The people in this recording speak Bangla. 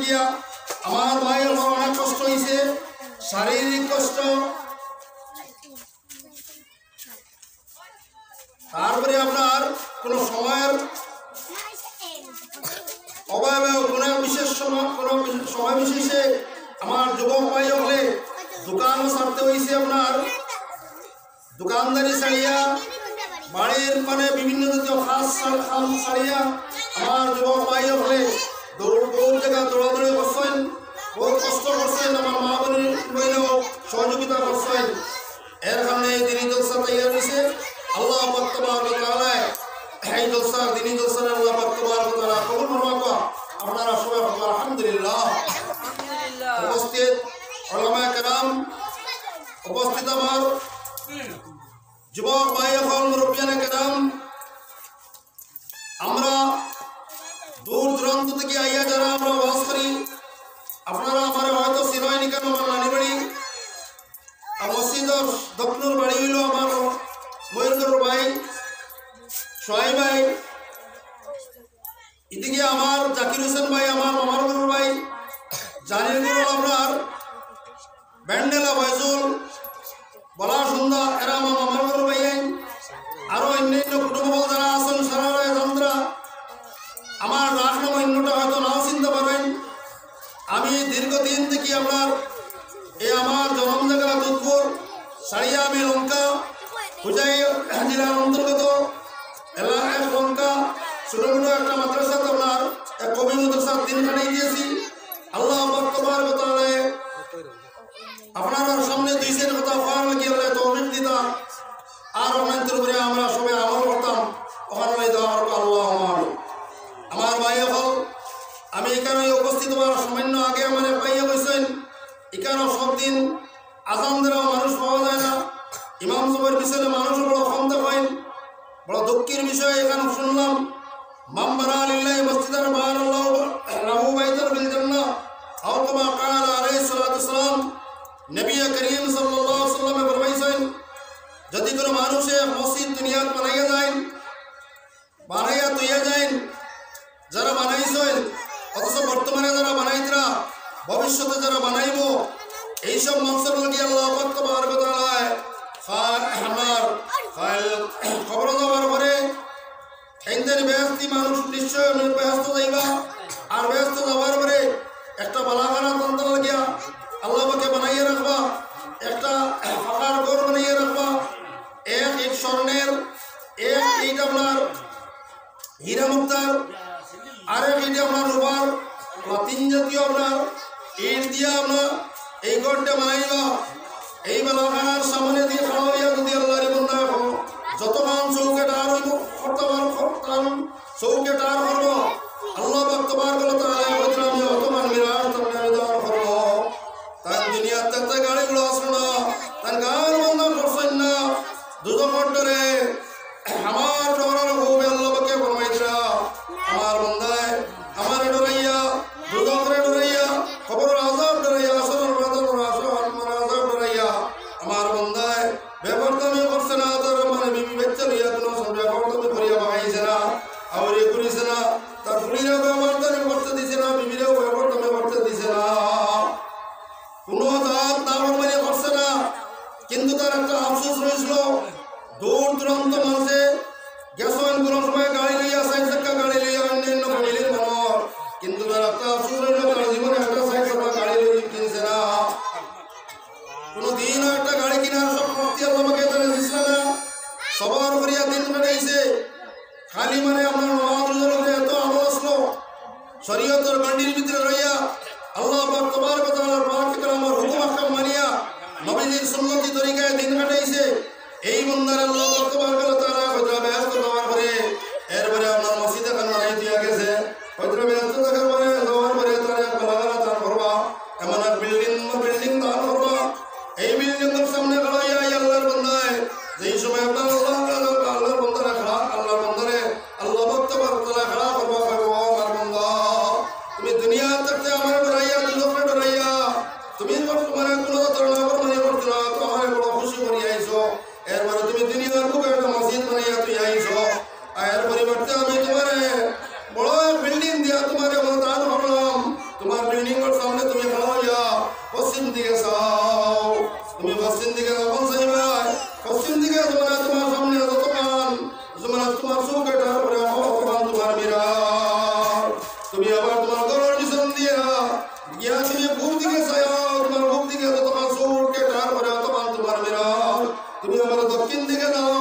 গিয়া আমার ভাইয়ের অনেক কষ্ট হয়েছে, শারীরিক কষ্ট, তারপরে আপনার কোনো সময়ের অভাবে কোনো বিশেষ সময় কোনো সময় বিশেষে আমার যুবক ভাই হলে দোকানও ছাড়তে হয়েছে, আপনার দোকানদারি ছাড়িয়া বাড়ির মানে বিভিন্ন জাতীয় খাস ছাড়িয়া আমার যুবক ভাই হলে বহু জায়গা দৌড়াদৌড়ি করছেন, বহু কষ্ট করছেন, আমার মা বোনের বইলেও সহযোগিতা করছেন। এর কারণে দিনী জলসা তৈরি হয়েছে। আল্লাহ পাক তাবারক ওয়া তাআলা এই জলসা দিনী জলসা আল্লাহ পাক তাবারক ওয়া তাআলা কবুল ফরমাক। আপনারা সবাই আলহামদুলিল্লাহ। উপস্থিত উলামায়ে কেরাম, উপস্থিত আমার যুবক ভাই হল, মুরব্বিয়ানে কেরাম, আমরা দূর দূরান্ত থেকে আইয়া যারা আমরা ওয়াজ করি, আপনারা আমার হয়তো চিনয় নি কেন, আমার নানি বাড়ি আর মসজিদের দক্ষিণের বাড়ি হইল আমার ময়ূরগড় ভাই সোহাই ভাই, এদিকে আমার জাকির হোসেন ভাই আমার মামার গরুর ভাই, জানির গরু আপনার ব্যান্ডেলা ফয়জুল বলা সন্ধ্যা, এরা আমার মামার গরুর ভাই, আরো অন্যান্য কুটুম্ব যারা আছেন সারা যন্ত্রা, আমার রাষ্ট্র অন্যটা হয়তো নাও চিনতে পারবেন। আমি দীর্ঘদিন থেকে আপনার এই আমার জন্ম জায়গা দুধপুর সারিয়া আমি লঙ্কা পূজাই জেলার অন্তর্গত এলাকায় লঙ্কা ছোটমোটো একটা মাদ্রাসা, আপনার এক কবি মাদ্রাসার দিন কাটাই দিয়েছি। আল্লাহ তাবারক ওয়া তাআলা আপনার সামনে দুই সের কথা হওয়ার লাগিয়ে তৌফিক দিতা, আর অনন্তর করে আমরা সবাই আমল করতাম। ওখানে দেওয়ার আল্লাহ আমার ভাই হল, আমি এখানে উপস্থিত হওয়ার সামান্য আগে আমার পাইয়া বলছেন, এখানে সব দিন আজান দেওয়া মানুষ পাওয়া যায় না, ইমাম সাহেবের পিছনে মানুষ বড় ক্ষমতা পাইন, বড় দুঃখের বিষয় এখানে শুনলাম। মামবারা লিল্লাহি মসজিদান বানাল্লাহু লাহু বাইতান ফিল জান্নাহ আও কামা ক্বালা আলাইহিস সালাতু ওয়াসসালাম। নবী করিম সাল্লাল্লাহু আলাইহি ওয়াসাল্লাম ফরমাইছেন, যদি কোনো মানুষে মসজিদ দুনিয়াত বানাইয়া তৈয়া যায়, যারা বানাইছেন অথচ বর্তমানে যারা বানাইতরা ভবিষ্যতে যারা বানাইব, এইসব মানুষের লোকে আল্লাহ পাক তাবারক ওয়া তাআলা আমার খবর দেওয়ার পরে এইদের ব্যস্তি মানুষ নিশ্চয় ব্যস্ত যাইবা, আর ব্যস্ত যাওয়ার পরে একটা বালাখানা তন্ত্র লাগিয়া আল্লাহ পাকে বানাইয়া রাখবা, একটা ফাঁকার ঘর বানাইয়া রাখবা, এক ইট স্বর্ণের, এক ইট আপনার হীরা মুক্তার, আরেক ইট আপনার রূপার, তিন জাতীয় আপনার ইট দিয়ে আপনার এই ঘরটা বানাইবা। এই বালাখানার সামনে দিয়ে খাওয়াইয়া যদি আল্লাহর বান্দা যতক্ষণ চৌকেট আর হইব চৌকেট আর করব, আল্লাহ পাক তাবারক ওয়া তাআলা আমি অতমান মিরাজ তার দেওয়ার করব। তার দুনিয়ার তাতে গাড়িগুলো আসলো না, তার গান বন্ধ করছেন না, দুজকের ডরে আমার ডরার হবে আল্লাহ পাকে ফরমাইতরা, আমার বান্দায় আমার ডরাইয়া দুজকের ডরাইয়া খবর আযাব ডরাইয়া আসরের বাদর আযাব ডরাইয়া আমার বান্দায় বেপরদামি করছে না, তার মানে বিবি বাচ্চা লইয়া কোনো বেপরদামি করিয়া বাগাইছে না, আউরে করিছে না, তার ফুলিরাও বেপরদামি করতে দিছে না, বিবিরাও বেপরদামি করতে দিছে না, কোনো জাত নাফরমানি করছে না। কিন্তু তার একটা আফসোস রয়েছিল, দূর দূরান্ত মানুষে গেছেন কোনো সময় গাড়ি লইয়া, 4 চাকা গাড়ি লইয়া, অন্যান্য ফ্যামিলির মানুষ, কিন্তু তার একটা আফসোস রইল, তার জীবনে একটা 4 চাকা গাড়ি লইয়া কিনছে না, কোনোদিনও একটা গাড়ি কিনার সব শক্তি আল্লাহ পাকে তারা দিচ্ছে না, সবার করিয়া দিন কাটাইছে। খালি মানে আপনার নামাজের এত আমল আসলো, শরীয়তের গণ্ডির ভিতরে রইয়া আল্লাহ পাক তাবারক ওয়া তাআলার পাক কালামের হুকুম আহকাম মানিয়া নবীজির সুন্নতি তরিকায় দিন কাটাইছে। এই বন্দার আল্লাহ পাক তাবারক ওয়া তাআলা কত ব্যস্ত হওয়ার পরে এরপরে আপনার মসজিদে খান বানাই দিয়া গেছে, কত ব্যস্ত থাকার পরে যাওয়ার পরে তার এক বালাগানা দান করবা, এমন এক বিল্ডিং দান করবা। এই বিল্ডিংয়ের সামনে খাড়াইয়া আল্লাহর বান্দায় যেই সময় আপনার আল্লাহর বান্দারে খাড়া, আল্লাহর বান্দারে আল্লাহ পাক তাবারক ওয়া তাআলা খাড়া করবা, আমার বান্দা তুমি দুনিয়া থাকতে আমার ডরাইয়া, দুজকে ডরাইয়া, তুমি মানে কোনো ধরনের মানে করতে না, তো আমার বড় খুশি করি আইছো, এরপরে তুমি দুনিয়ার বুকে একটা মসজিদ বানাইয়া তুই আইছো, এর পরিবর্তে আমি তোমার বড় বিল্ডিং দিয়া তোমার দান করলাম, তোমার তোমরা দক্ষিণ দিকে যাও